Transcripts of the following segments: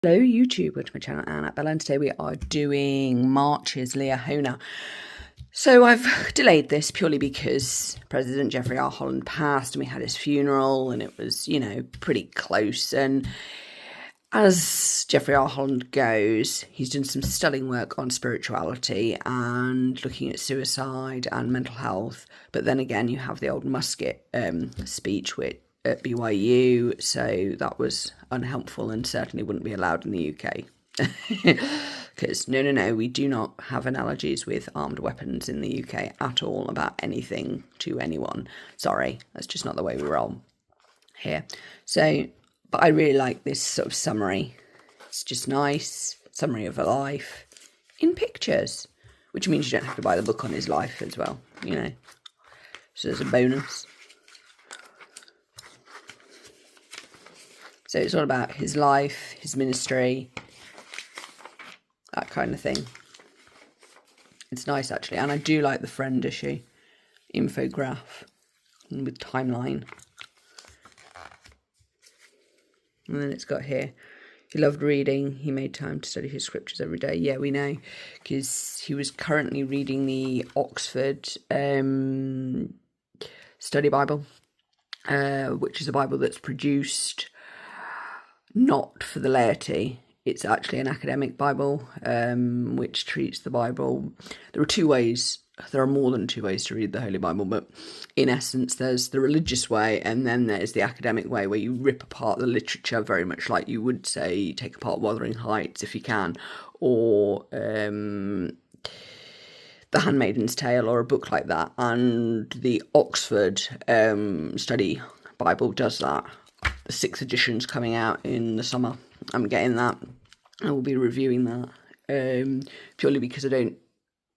Hello YouTube, welcome to my channel and at Bella, and today we are doing March's Liahona. So I've delayed this purely because President Jeffrey R. Holland passed and we had his funeral and it was, pretty close. And as Jeffrey R. Holland goes, he's done some stunning work on spirituality and looking at suicide and mental health. But then again, you have the old musket speech at BYU, so that was unhelpful and certainly wouldn't be allowed in the UK. Because no, we do not have analogies with armed weapons in the UK at all about anything to anyone. Sorry, that's just not the way we roll here. So, but I really like this sort of summary. It's just nice, summary of a life in pictures, which means you don't have to buy the book on his life as well, So there's a bonus. So it's all about his life, his ministry, that kind of thing. It's nice, actually. And I do like the friend issue infograph with timeline. And then it's got here, he loved reading. He made time to study his scriptures every day. Yeah, we know, because he was currently reading the Oxford Study Bible, which is a Bible that's produced not for the laity. It's actually an academic Bible, which treats the Bible. There are more than two ways to read the Holy Bible, but in essence, there's the religious way, and then there's the academic way, where you rip apart the literature very much like you would, say, take apart Wuthering Heights if you can, or The Handmaid's Tale, or a book like that. And the Oxford Study Bible does that. The 6th edition's coming out in the summer. I'm getting that. I will be reviewing that. Purely because I don't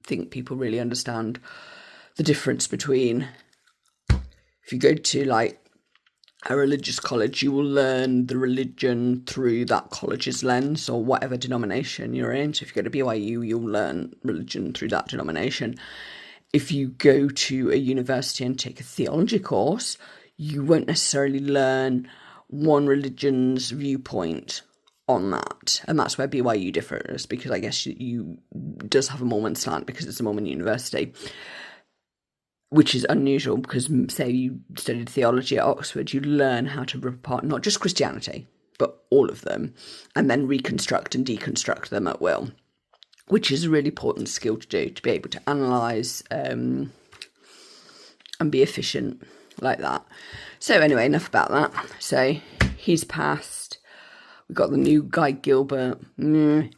think people really understand the difference between, if you go to like a religious college, you will learn the religion through that college's lens, or whatever denomination you're in. So if you go to BYU, you'll learn religion through that denomination. If you go to a university and take a theology course, you won't necessarily learn one religion's viewpoint on that. And that's where BYU differs, because I guess you does have a Mormon slant because it's a Mormon university, which is unusual, because say you studied theology at Oxford, you learn how to rip apart not just Christianity, but all of them, and then reconstruct and deconstruct them at will, which is a really important skill to do, to be able to analyse and be efficient like that. So anyway, enough about that. So he's passed. We've got the new Guy Gilbert, because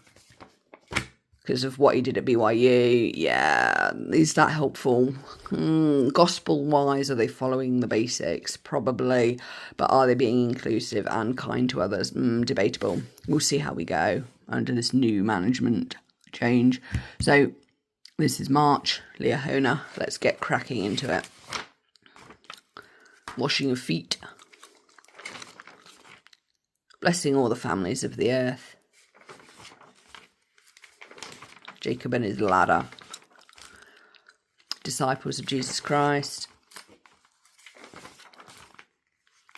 of what he did at BYU. Yeah, is that helpful? Gospel-wise, are they following the basics? Probably. But are they being inclusive and kind to others? Debatable. We'll see how we go under this new management change. So this is March, Liahona. Let's get cracking into it. Washing of feet. Blessing all the families of the earth. Jacob and his ladder. Disciples of Jesus Christ.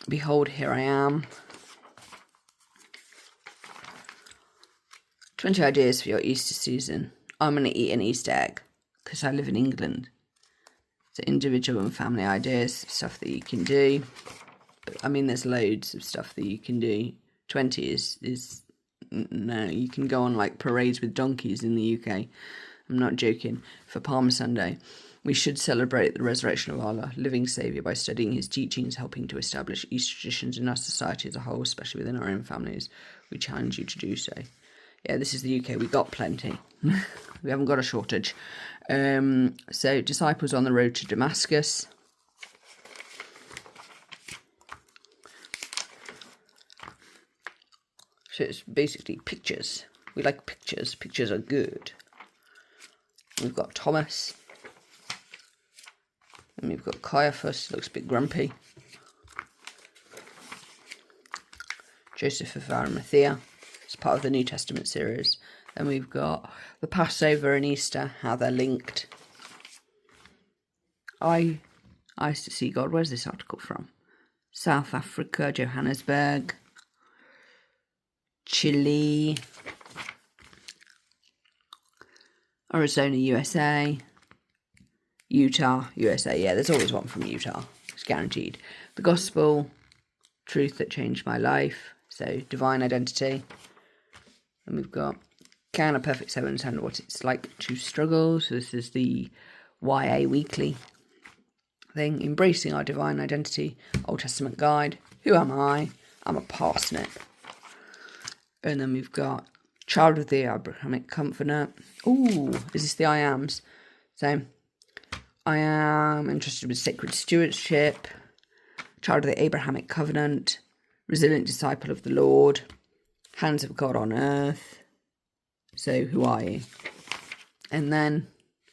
Behold, here I am. 20 ideas for your Easter season. I'm going to eat an Easter egg because I live in England. So individual and family ideas, stuff that you can do. But I mean, there's loads of stuff that you can do. 20 is no, you can go on like parades with donkeys in the UK. I'm not joking. For Palm Sunday, we should celebrate the resurrection of our living Saviour by studying his teachings, helping to establish Easter traditions in our society as a whole, especially within our own families. We challenge you to do so. Yeah, this is the UK. We got plenty. We haven't got a shortage. So, disciples on the road to Damascus. So it's basically pictures. We like pictures. Pictures are good. We've got Thomas. And we've got Caiaphas. Looks a bit grumpy. Joseph of Arimathea. It's part of the New Testament series. Then we've got the Passover and Easter, how they're linked. I used to see God. Where's this article from? South Africa, Johannesburg. Chile, Arizona, USA, Utah, USA. Yeah, there's always one from Utah. It's guaranteed. The Gospel, Truth That Changed My Life. So, Divine Identity. And we've got Can a Perfect Seven Understand What It's Like to Struggle? So this is the YA Weekly thing. Embracing Our Divine Identity, Old Testament Guide. Who am I? I'm a parsnip. And then we've got Child of the Abrahamic Covenant. Ooh, is this the I Ams? So, I am entrusted with sacred stewardship, Child of the Abrahamic Covenant, Resilient Disciple of the Lord, Hands of God on Earth. So, who are you? And then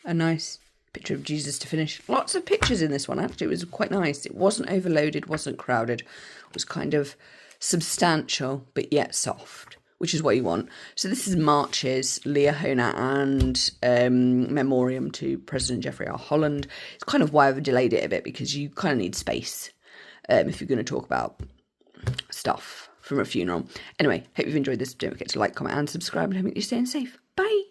a nice picture of Jesus to finish. Lots of pictures in this one, actually. It was quite nice. It wasn't overloaded, wasn't crowded. It was kind of substantial, but yet soft, which is what you want. So this is March's Liahona and Memoriam to President Jeffrey R. Holland. It's kind of why I've delayed it a bit, because you kind of need space if you're going to talk about stuff from a funeral. Anyway, hope you've enjoyed this. Don't forget to like, comment and subscribe, and I hope you're staying safe. Bye!